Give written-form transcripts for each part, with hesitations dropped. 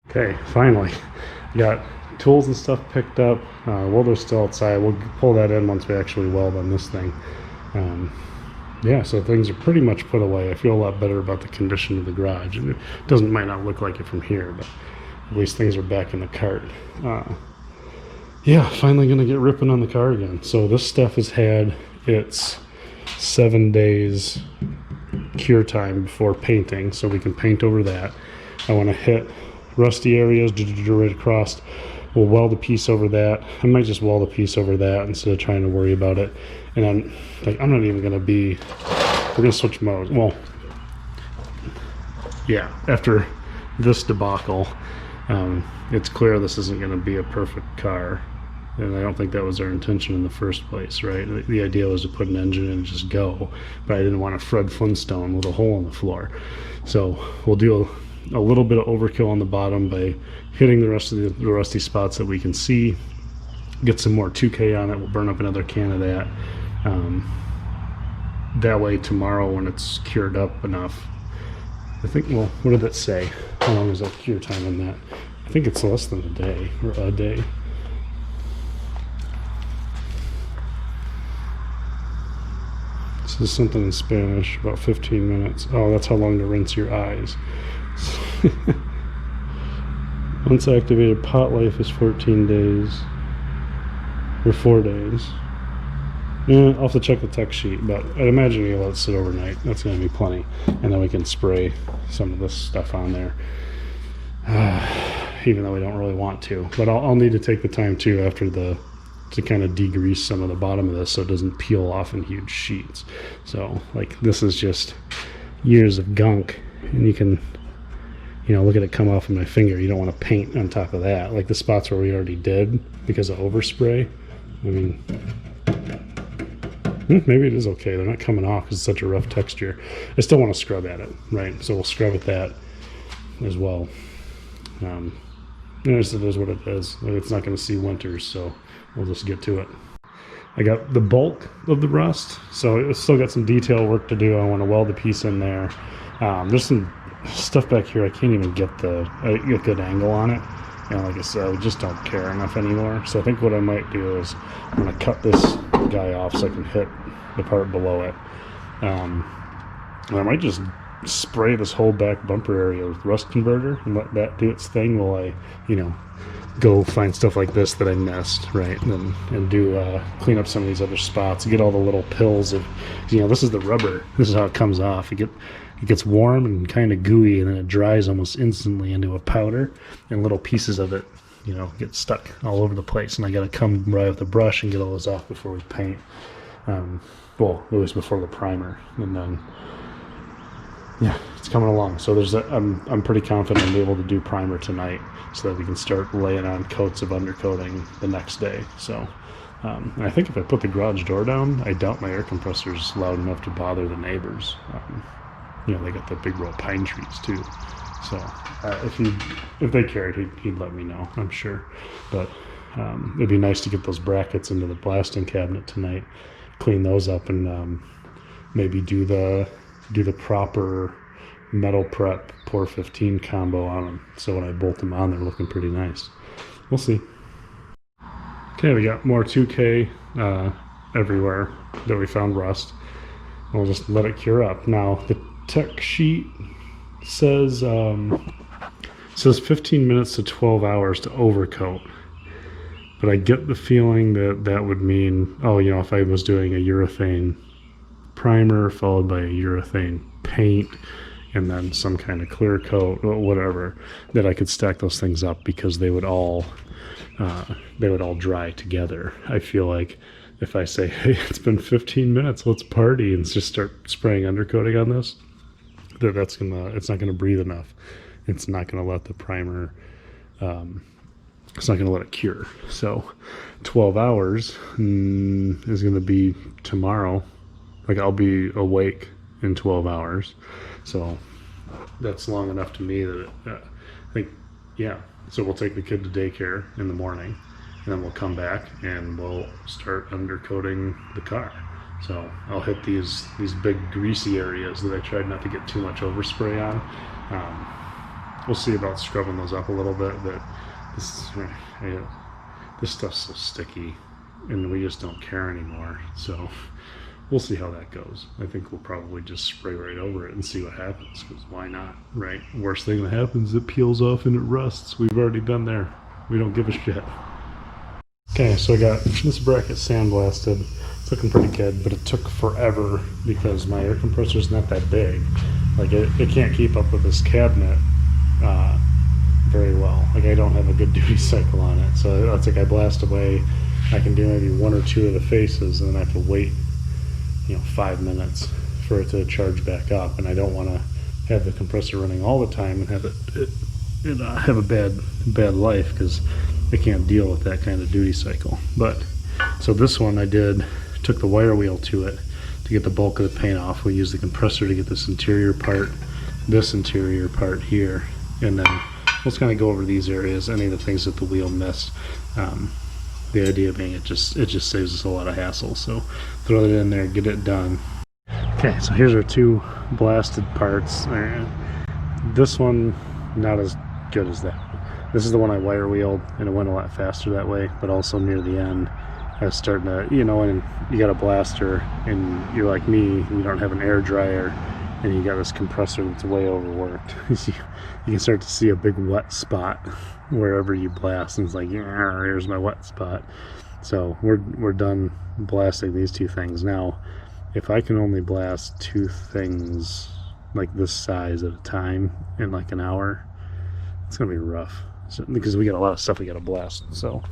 Okay, finally got tools and stuff picked up. Welder's still outside. We'll pull that in once we actually weld on this thing. Um, yeah, so things are pretty much put away. I feel a lot better about the condition of the garage. And it might not look like it from here, but at least things are back in the cart. Yeah, finally gonna get ripping on the car again. So this stuff has had its 7 days cure time before painting, so we can paint over that. I want to hit rusty areas right across. We'll weld a piece over that. I might just weld a piece over that instead of trying to worry about it. And I'm not even gonna be, we're gonna switch modes. Well, yeah, after this debacle, it's clear this isn't gonna be a perfect car. And I don't think that was our intention in the first place, right? The idea was to put an engine in and just go, but I didn't want a Fred Flintstone with a hole in the floor. So we'll do a little bit of overkill on the bottom by hitting the rest of the rusty spots that we can see. Get some more 2K on it. We'll burn up another can of that. That way tomorrow when it's cured up enough, I think, well, what did it say? How long is that cure time on that? I think it's less than a day, or a day. This is something in Spanish, about 15 minutes. Oh, that's how long to rinse your eyes. Once activated, pot life is 14 days. Or 4 days. Yeah, I'll have to check the tech sheet, but I'd imagine you'll let it sit overnight. That's going to be plenty. And then we can spray some of this stuff on there. Even though we don't really want to. But I'll need to take the time too after to kind of degrease some of the bottom of this so it doesn't peel off in huge sheets. So like this is just years of gunk, and you can, you know, look at it come off of my finger. You don't want to paint on top of that. Like the spots where we already did because of overspray. I mean, maybe it is okay. They're not coming off because it's such a rough texture. I still want to scrub at it, right? So we'll scrub at that as well. It is what it is. It's not going to see winters, so we'll just get to it. I got the bulk of the rust, so it's still got some detail work to do. I want to weld the piece in there. There's some stuff back here I can't even get a good angle on it. And like I said, I just don't care enough anymore. So I think what I might do is I'm going to cut this guy off so I can hit the part below it. And I might just spray this whole back bumper area with rust converter and let that do its thing while I, you know, go find stuff like this that I missed, right? And do clean up some of these other spots, get all the little pills of, you know, this is the rubber. This is how it comes off. It gets warm and kind of gooey, and then it dries almost instantly into a powder, and little pieces of it, you know, get stuck all over the place. And I got to come right with the brush and get all those off before we paint. Well, at least before the primer, and then. Yeah, it's coming along. So I'm pretty confident I'll be able to do primer tonight so that we can start laying on coats of undercoating the next day. So I think if I put the garage door down, I doubt my air compressor is loud enough to bother the neighbors. You know, they got the big row of pine trees too. So if they cared, he'd let me know, I'm sure. But it'd be nice to get those brackets into the blasting cabinet tonight, clean those up, and maybe do the proper metal prep pour 15 combo on them, so when I bolt them on, they're looking pretty nice. We'll see. Okay, we got more 2K everywhere that we found rust. We'll just let it cure up. Now the tech sheet says 15 minutes to 12 hours to overcoat, but I get the feeling that would mean, oh, you know, if I was doing a urethane primer followed by a urethane paint and then some kind of clear coat or whatever, that I could stack those things up because they would all dry together. I feel like if I say, hey, it's been 15 minutes, let's party, and just start spraying undercoating on this, it's not gonna breathe enough. It's not gonna let the primer, it's not gonna let it cure. So 12 hours is gonna be tomorrow. Like, I'll be awake in 12 hours. So that's long enough to me that I think, yeah. So we'll take the kid to daycare in the morning, and then we'll come back and we'll start undercoating the car. So I'll hit these big greasy areas that I tried not to get too much overspray on. we'll see about scrubbing those up a little bit, but this stuff's so sticky and we just don't care anymore. So we'll see how that goes. I think we'll probably just spray right over it and see what happens, because why not, right? Worst thing that happens, it peels off and it rusts. We've already been there. We don't give a shit. Okay, so I got this bracket sandblasted. It's looking pretty good, but it took forever because my air compressor is not that big. Like it can't keep up with this cabinet very well. Like I don't have a good duty cycle on it. So it's like I blast away, I can do maybe one or two of the faces, and then I have to wait 5 minutes for it to charge back up, and I don't want to have the compressor running all the time and have it have a bad life, because it can't deal with that kind of duty cycle. But so this one I took the wire wheel to it to get the bulk of the paint off. We used the compressor to get this interior part here, and then let's kind of go over these areas, any of the things that the wheel missed. The idea being it just saves us a lot of hassle, so throw it in there, get it done. Okay, so here's our two blasted parts. This one not as good as that. This is the one I wire wheeled, and it went a lot faster that way, but also near the end I was starting to, and you got a blaster and you're like me, you don't have an air dryer, and you got this compressor that's way overworked. You can start to see a big wet spot wherever you blast, and it's like, yeah, here's my wet spot. So we're done blasting these two things. Now, if I can only blast two things like this size at a time in like an hour, it's gonna be rough, because we got a lot of stuff we gotta blast. So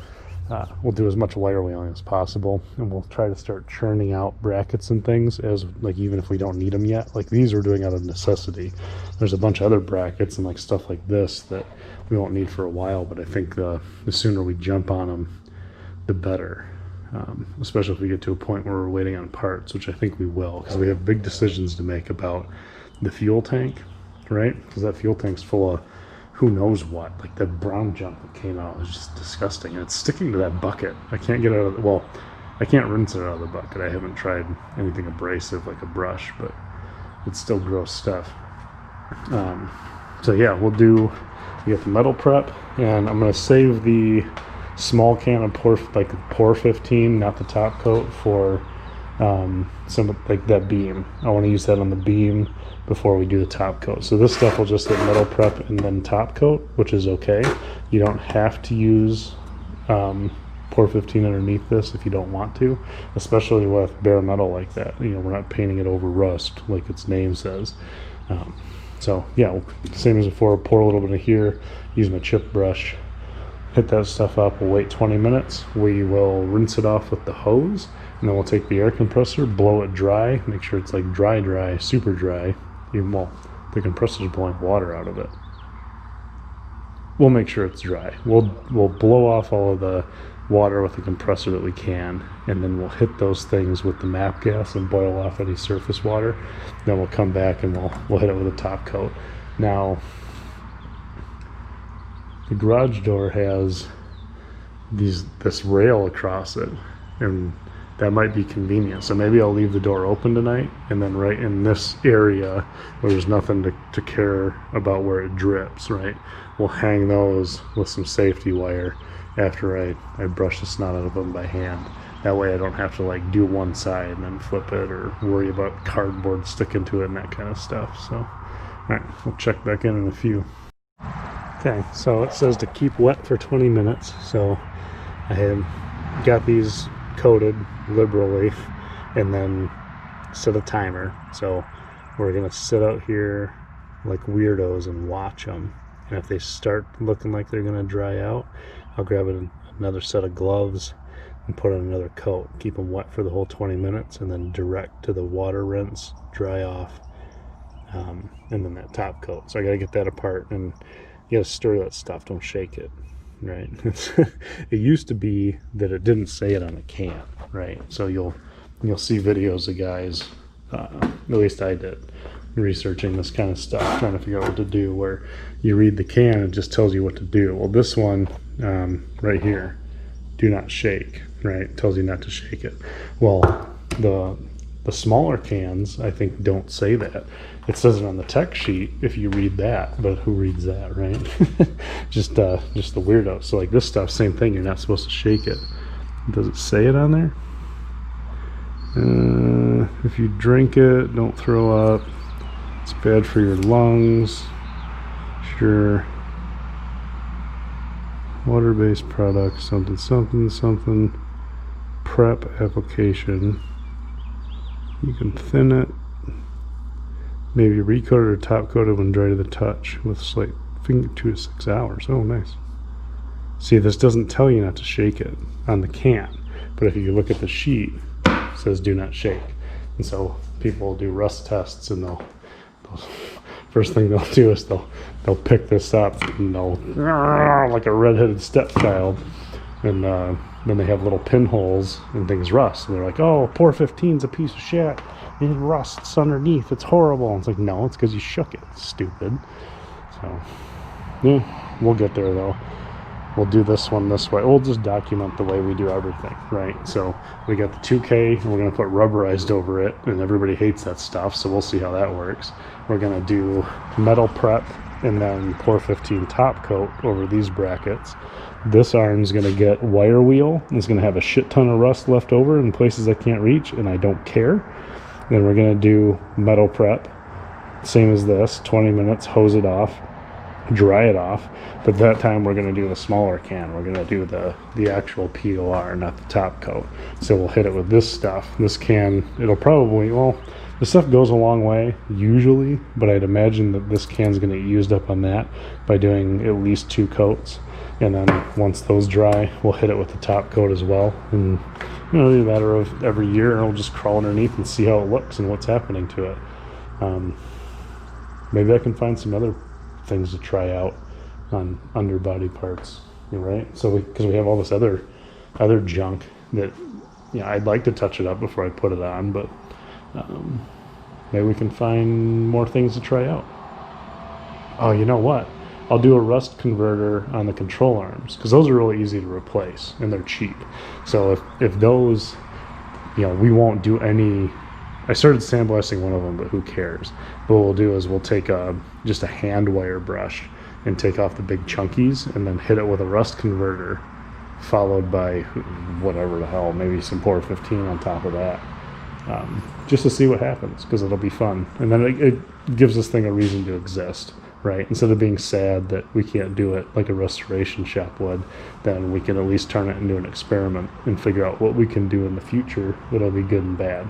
we'll do as much wire wheeling as possible, and we'll try to start churning out brackets and things, as like, even if we don't need them yet. Like these we're doing out of necessity. There's a bunch of other brackets and like stuff like this that we won't need for a while, but I think the sooner we jump on them, the better. Especially if we get to a point where we're waiting on parts, which I think we will, because we have big decisions to make about the fuel tank, right? Because that fuel tank's full of who knows what. Like the brown junk that came out was just disgusting, and it's sticking to that bucket. I can't get it out of I can't rinse it out of the bucket. I haven't tried anything abrasive like a brush, but it's still gross stuff. So yeah, we get the metal prep, and I'm going to save the small can of Pour 15, not the top coat, for some like that beam. I want to use that on the beam before we do the top coat. So this stuff will just get metal prep and then top coat, which is okay. You don't have to use Pour 15 underneath this if you don't want to, especially with bare metal like that. We're not painting it over rust like its name says. So yeah, same as before, pour a little bit of here, use my chip brush, hit that stuff up. We'll wait 20 minutes. We will rinse it off with the hose, and then we'll take the air compressor, blow it dry, make sure it's like dry, super dry. The compressor's blowing water out of it. We'll make sure it's dry. We'll blow off all of the water with the compressor that we can, and then we'll hit those things with the MAP gas and boil off any surface water. Then we'll come back and we'll hit it with a top coat. Now, the garage door has this rail across it, and that might be convenient. So maybe I'll leave the door open tonight, and then right in this area where there's nothing to care about where it drips, right, we'll hang those with some safety wire after I brush the snot out of them by hand. That way I don't have to like do one side and then flip it, or worry about cardboard sticking to it and that kind of stuff. So, all right, we'll check back in a few. Okay, so it says to keep wet for 20 minutes. So I have got these coated liberally and then set a timer. So we're gonna sit out here like weirdos and watch them. And if they start looking like they're gonna dry out, I'll grab another set of gloves and put on another coat. Keep them wet for the whole 20 minutes, and then direct to the water rinse, dry off, and then that top coat. So I gotta get that apart, and you gotta stir that stuff, don't shake it, right? It used to be that it didn't say it on the can, right? So you'll see videos of guys, at least I did, researching this kind of stuff, trying to figure out what to do, where you read the can, it just tells you what to do. Well, this one right here, do not shake, right? It tells you not to shake it. Well, the smaller cans, I think, don't say that. It says it on the tech sheet if you read that, but who reads that, right? just the weirdos. So like this stuff, same thing. You're not supposed to shake it. Does it say it on there? If you drink it, don't throw up. It's bad for your lungs. Sure. Water-based product, something, something, something. Prep application. You can thin it. Maybe recoat it or top coat it when dry to the touch with slight finger 2 to 6 hours. Oh, nice. See, this doesn't tell you not to shake it on the can, but if you look at the sheet, it says do not shake. And so people do rust tests, and they'll first thing they'll do is they'll pick this up and they'll like a redheaded stepchild, and then they have little pinholes and things rust, and they're like, oh, pour 15's a piece of shit. It rusts underneath. It's horrible. And it's like, no, it's because you shook it, stupid. So, yeah, we'll get there though. We'll do this one this way. We'll just document the way we do everything, right? So we got the 2K, and we're going to put rubberized over it, and everybody hates that stuff, so we'll see how that works. We're going to do metal prep and then pour 15 top coat over these brackets. This arm's going to get wire wheel. It's going to have a shit ton of rust left over in places I can't reach, and I don't care. Then we're going to do metal prep, same as this, 20 minutes, hose it off, dry it off. But that time we're going to do the smaller can. We're going to do the actual POR, not the top coat. So we'll hit it with this stuff. This can, it'll probably, well, the stuff goes a long way usually, but I'd imagine that this can's going to get used up on that by doing at least 2 coats. And then once those dry, we'll hit it with the top coat as well. And it'll be a matter of every year, and we'll just crawl underneath and see how it looks and what's happening to it. Maybe I can find some other things to try out on underbody parts, right? So because we have all this other junk that, I'd like to touch it up before I put it on, but maybe we can find more things to try out. Oh, you know what? I'll do a rust converter on the control arms, because those are really easy to replace and they're cheap. So if those, we won't do any. I started sandblasting one of them, but who cares? But what we'll do is we'll take just a hand wire brush and take off the big chunkies, and then hit it with a rust converter, followed by whatever the hell, maybe some pour 15 on top of that, just to see what happens, because it'll be fun. And then it gives this thing a reason to exist. Right, instead of being sad that we can't do it like a restoration shop would, then we can at least turn it into an experiment and figure out what we can do in the future that'll be good and bad.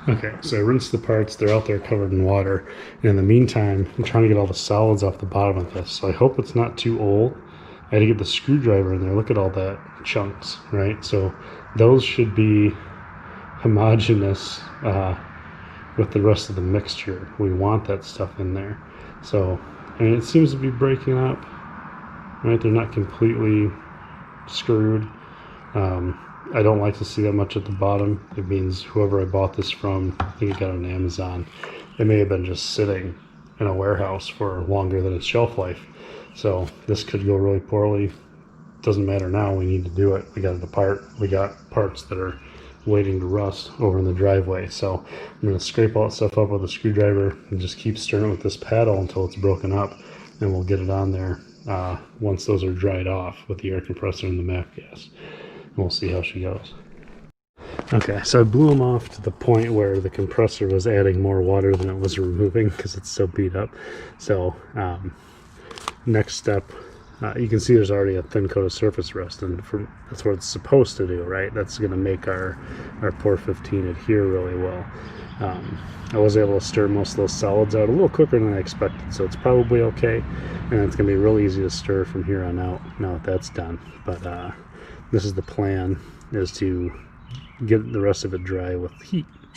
Okay, so I rinsed the parts. They're out there covered in water. And in the meantime, I'm trying to get all the solids off the bottom of this. So I hope it's not too old. I had to get the screwdriver in there. Look at all that chunks, right? So those should be homogeneous with the rest of the mixture. We want that stuff in there. So, and it seems to be breaking up, right? They're not completely screwed. I don't like to see that much at the bottom. It means whoever I bought this from, I think it got on Amazon, it may have been just sitting in a warehouse for longer than its shelf life. So this could go really poorly. Doesn't matter now, we need to do it. We got it apart. We got parts that are waiting to rust over in the driveway. So I'm going to scrape all that stuff up with a screwdriver and just keep stirring with this paddle until it's broken up, and we'll get it on there once those are dried off with the air compressor and the MAP gas. And we'll see how she goes. Okay, so I blew them off to the point where the compressor was adding more water than it was removing because it's so beat up. So next step, you can see there's already a thin coat of surface rust, and that's what it's supposed to do, right? That's going to make our pour 15 adhere really well. I was able to stir most of those solids out a little quicker than I expected, so it's probably okay, and it's going to be real easy to stir from here on out now that that's done. But this is the plan, is to get the rest of it dry with heat. You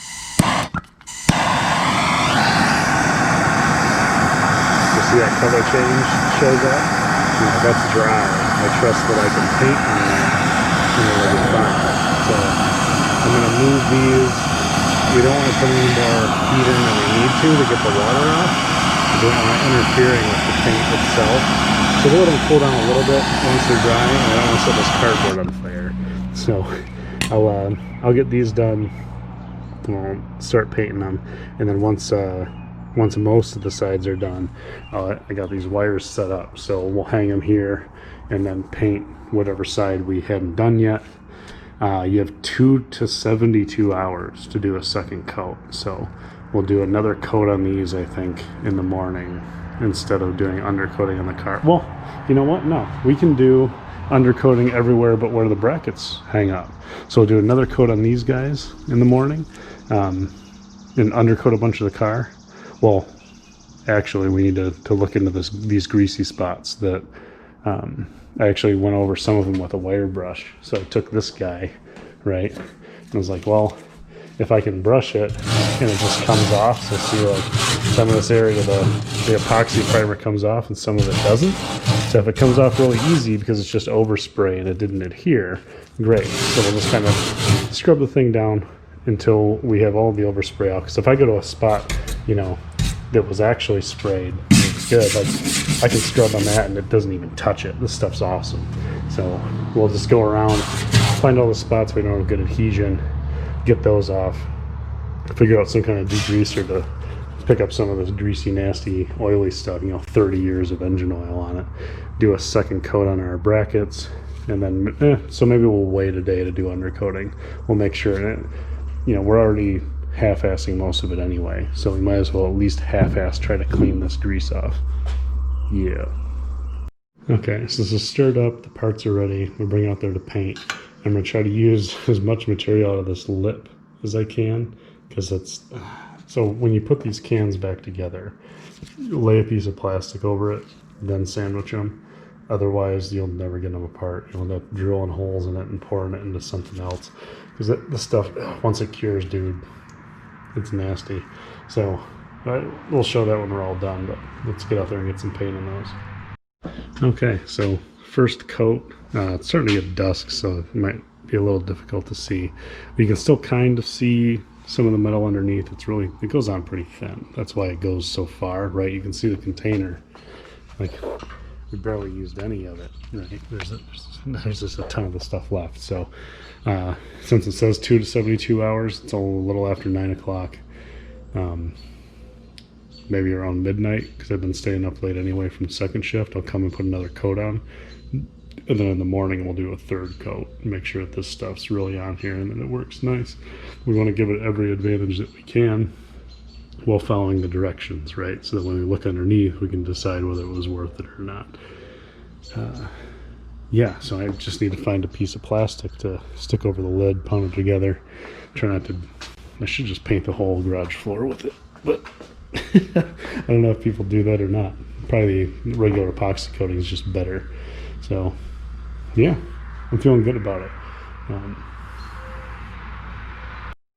see that color change shows up? That's dry. I trust that I can paint on that and it'll be fine. So I'm going to move these. We don't want to put any more heat in than we need to get the water off. We don't want it interfering with the paint itself. So we'll let them cool down a little bit once they're dry, and I don't want to set this cardboard on fire. So I'll get these done we'll start painting them, and then once most of the sides are done, I got these wires set up, so we'll hang them here and then paint whatever side we hadn't done yet. You have 2 to 72 hours to do a second coat, so we'll do another coat on these, I think, in the morning instead of doing undercoating on the car. Well, you know what? No, we can do undercoating everywhere but where the brackets hang up. So we'll do another coat on these guys in the morning, and undercoat a bunch of the car. Well, actually, we need to look into these greasy spots that I actually went over some of them with a wire brush. So I took this guy, right, and I was like, well, if I can brush it and it just comes off, so see, like, some of this area the epoxy primer comes off and some of it doesn't. So if it comes off really easy because it's just overspray and it didn't adhere, great. So we'll just kind of scrub the thing down until we have all the overspray out. Because if I go to a spot, you know, that was actually sprayed, it's good. Like, I can scrub on that and it doesn't even touch it. This stuff's awesome. So we'll just go around, find all the spots we don't have good adhesion, get those off, figure out some kind of degreaser to pick up some of this greasy, nasty, oily stuff, you know, 30 years of engine oil on it, do a second coat on our brackets, and then, so maybe we'll wait a day to do undercoating. We'll make sure, and you know, we're already half-assing most of it anyway, so we might as well at least half-ass try to clean this grease off. Yeah. Okay, so this is stirred up, the parts are ready, we'll bring it out there to paint. I'm going to try to use as much material out of this lip as I can, because it's, so when you put these cans back together, lay a piece of plastic over it, then sandwich them. Otherwise, you'll never get them apart. You'll end up drilling holes in it and pouring it into something else. Because the stuff, once it cures, dude, it's nasty. So we'll show that when we're all done, but let's get out there and get some paint on those. Okay, so first coat. It's starting to get dusk, so it might be a little difficult to see. But you can still kind of see some of the metal underneath. It goes on pretty thin. That's why it goes so far, right? You can see the container. Like, we barely used any of it, right? There's just a ton of the stuff left. So since it says 2 to 72 hours, it's a little after 9 o'clock. Maybe around midnight, because I've been staying up late anyway from the second shift. I'll come and put another coat on. And then in the morning, we'll do a third coat and make sure that this stuff's really on here and that it works nice. We want to give it every advantage that we can while following the directions, right? So that when we look underneath, we can decide whether it was worth it or not. Yeah, so I just need to find a piece of plastic to stick over the lid, pound it together. Try not to, I should just paint the whole garage floor with it, but I don't know if people do that or not. Probably the regular epoxy coating is just better. So yeah, I'm feeling good about it.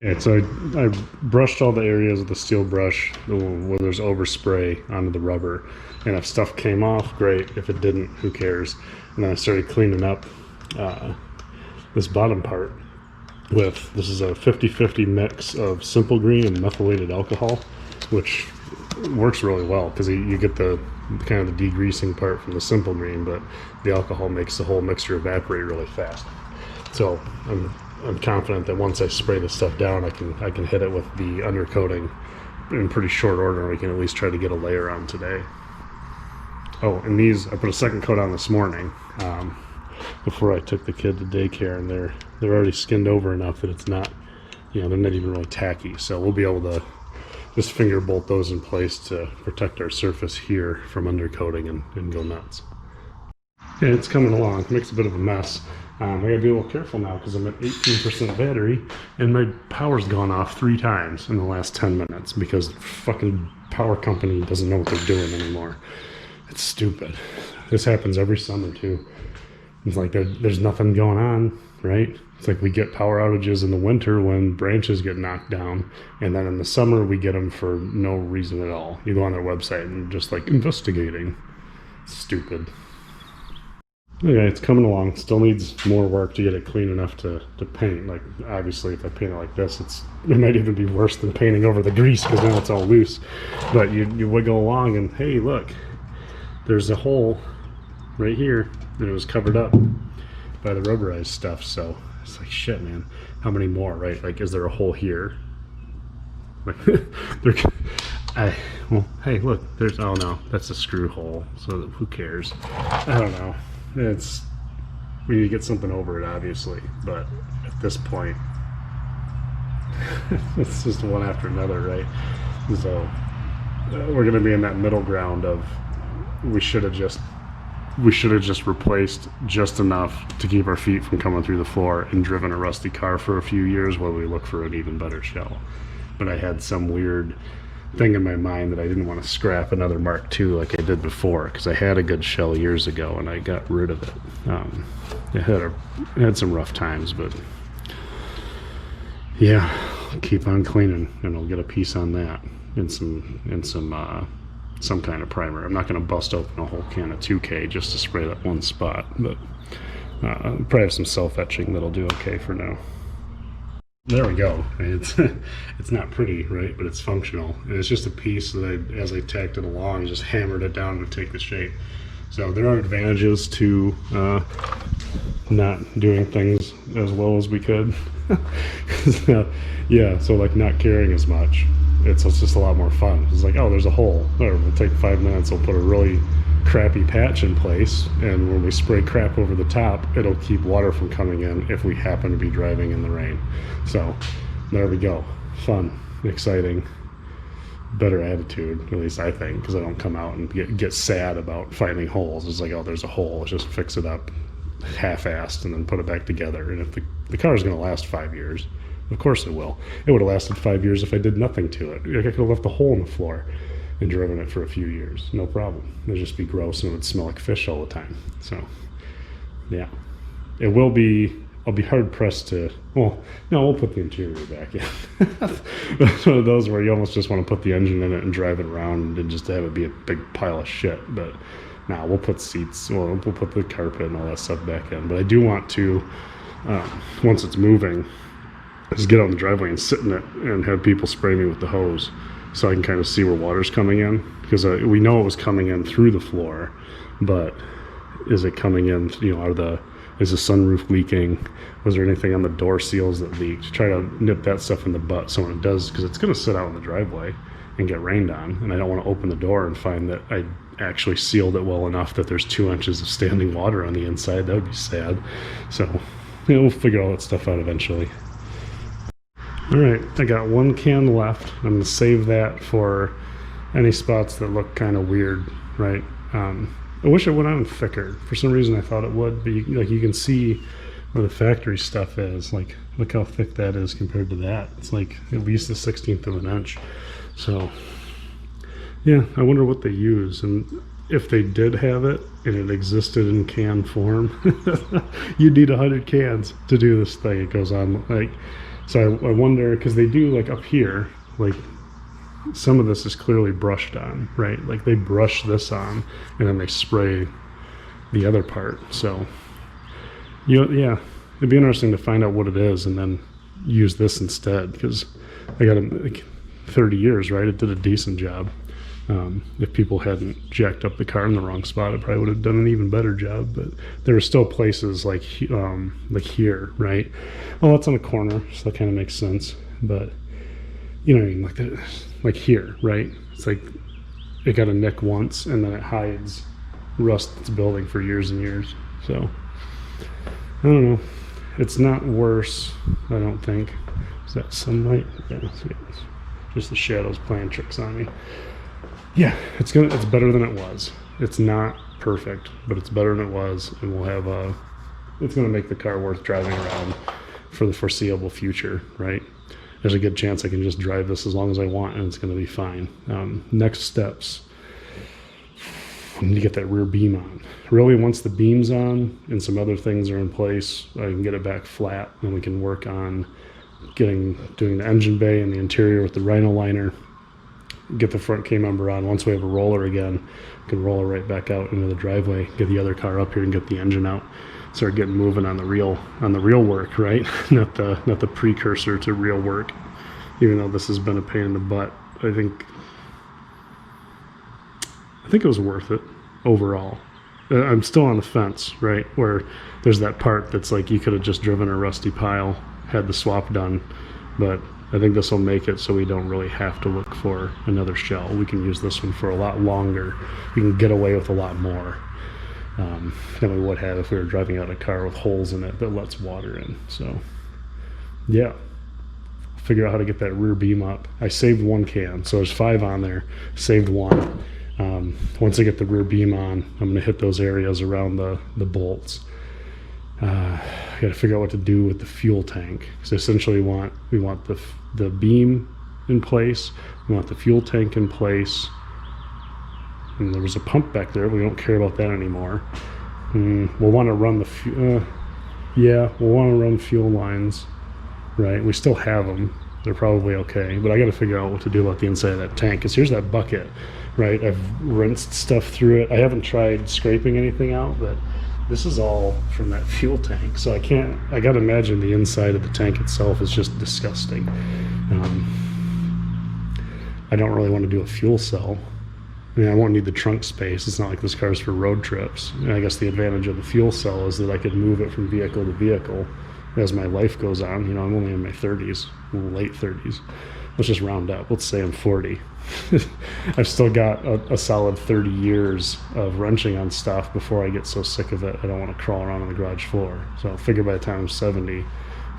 Yeah, so I brushed all the areas with the steel brush where there's overspray onto the rubber, and if stuff came off, great. If it didn't, who cares? And then I started cleaning up this bottom part with, this is a 50-50 mix of simple green and methylated alcohol, which works really well because you get the kind of the degreasing part from the simple green, but the alcohol makes the whole mixture evaporate really fast. So I'm confident that once I spray this stuff down, I can hit it with the undercoating in pretty short order. We can at least try to get a layer on today. Oh, and these I put a second coat on this morning before I took the kid to daycare, and they're already skinned over enough that it's not, you know, they're not even really tacky. So we'll be able to just finger bolt those in place to protect our surface here from undercoating and go nuts. Yeah, it's coming along. It makes a bit of a mess. I gotta be a little careful now because I'm at 18% battery and my power's gone off 3 times in the last 10 minutes because the fucking power company doesn't know what they're doing anymore. It's stupid. This happens every summer too. It's like there's nothing going on, right? It's like we get power outages in the winter when branches get knocked down, and then in the summer we get them for no reason at all. You go on their website and just like investigating. It's stupid. Okay, it's coming along. Still needs more work to get it clean enough to paint. Like, obviously, if I paint it like this, it might even be worse than painting over the grease because now it's all loose. But you wiggle along and, hey, look, there's a hole right here and it was covered up by the rubberized stuff. So it's like, shit, man, how many more, right? Like, is there a hole here? Like, they're, well, hey, look, there's, oh no, that's a screw hole, so who cares? I don't know. We need to get something over it, obviously, but at this point, it's just one after another, right? So we're going to be in that middle ground of we should have just replaced just enough to keep our feet from coming through the floor and driven a rusty car for a few years while we look for an even better shell. But I had some weird thing in my mind that I didn't want to scrap another Mark II like I did before, because I had a good shell years ago and I got rid of it. It had some rough times, but yeah, keep on cleaning and I'll get a piece on that and some kind of primer. I'm not going to bust open a whole can of 2K just to spray that one spot, but probably have some self-etching that'll do okay for now. There we go. It's not pretty, right? But it's functional. And it's just a piece that as I tacked it along, just hammered it down to take the shape. So there are advantages to not doing things as well as we could. Yeah, so like not caring as much. It's just a lot more fun. It's like, oh, there's a hole. Or we'll take 5 minutes, we'll put a really crappy patch in place, and when we spray crap over the top, it'll keep water from coming in if we happen to be driving in the rain. So there we go. Fun, exciting, better attitude, at least I think, because I don't come out and get sad about finding holes. It's like, oh, there's a hole, let's just fix it up half-assed and then put it back together. And if the car is going to last 5 years, of course it will. It would have lasted 5 years if I did nothing to it. I could have left a hole in the floor and driven it for a few years, no problem. It'd just be gross and it would smell like fish all the time. So yeah, I'll be hard pressed to, well, no, we'll put the interior back in. It's one of those where you almost just want to put the engine in it and drive it around and just have it be a big pile of shit. But now we'll put seats, we'll put the carpet and all that stuff back in. But I do want to, once it's moving, just get out in the driveway and sit in it and have people spray me with the hose so I can kind of see where water's coming in, because we know it was coming in through the floor, but is it coming in, is the sunroof leaking? Was there anything on the door seals that leaked? Try to nip that stuff in the butt so when it does, because it's going to sit out in the driveway and get rained on, and I don't want to open the door and find that I actually sealed it well enough that there's 2 inches of standing water on the inside. That would be sad. So we'll figure all that stuff out eventually. All right, I got 1 can left. I'm going to save that for any spots that look kind of weird, right? I wish it went on thicker. For some reason I thought it would, but you can see where the factory stuff is. Like, look how thick that is compared to that. It's like at least a 1/16 of an inch. So yeah, I wonder what they use, and if they did have it and it existed in can form, you'd need 100 cans to do this thing. It goes on like, so I wonder, because they do like up here, like some of this is clearly brushed on, right? Like they brush this on and then they spray the other part. So yeah, it'd be interesting to find out what it is and then use this instead, because I got like 30 years, right? It did a decent job. If people hadn't jacked up the car in the wrong spot, it probably would have done an even better job. But there are still places like here, right? Well, it's on a corner, so that kind of makes sense. But you know what I mean, like here, right? It's like it got a nick once, and then it hides rust that's building for years and years. So I don't know. It's not worse, I don't think. Is that sunlight? Yeah, it's just the shadows playing tricks on me. Yeah, it's better than it was. It's not perfect, but it's better than it was, and we'll have it's going to make the car worth driving around for the foreseeable future, right? There's a good chance I can just drive this as long as I want, and it's going to be fine. Next steps. I need to get that rear beam on. Really, once the beam's on and some other things are in place, I can get it back flat, and we can work on doing the engine bay and the interior with the Rhino liner. Get the front K-member on. Once we have a roller again, we can roll it right back out into the driveway, get the other car up here and get the engine out. Start getting moving on the real work, right? not the precursor to real work. Even though this has been a pain in the butt, I think it was worth it overall. I'm still on the fence, right? Where there's that part that's like you could have just driven a rusty pile, had the swap done, but I think this will make it so we don't really have to look for another shell. We can use this one for a lot longer. We can get away with a lot more than we would have if we were driving out a car with holes in it that lets water in. So yeah, figure out how to get that rear beam up. I saved one can, so there's 5 on there, saved one. Once I get the rear beam on, I'm going to hit those areas around the bolts. I got to figure out what to do with the fuel tank. So essentially we want the beam in place, we want the fuel tank in place, and there was a pump back there, but we don't care about that anymore. We'll want to run we'll want to run fuel lines, right? We still have them. They're probably okay, but I got to figure out what to do about the inside of that tank, because here's that bucket, right? I've rinsed stuff through it. I haven't tried scraping anything out, but this is all from that fuel tank, so I gotta imagine the inside of the tank itself is just disgusting. I don't really want to do a fuel cell. I mean, I won't need the trunk space. It's not like this car's for road trips. And I guess the advantage of the fuel cell is that I could move it from vehicle to vehicle as my life goes on. You know, I'm only in my 30s, late 30s. Let's just round up. Let's say I'm 40. I've still got a solid 30 years of wrenching on stuff before I get so sick of it I don't want to crawl around on the garage floor. So I figure by the time I'm 70,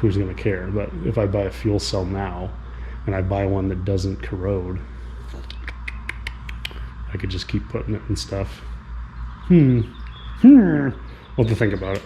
who's going to care? But if I buy a fuel cell now and I buy one that doesn't corrode, I could just keep putting it in stuff. We'll have to think about it.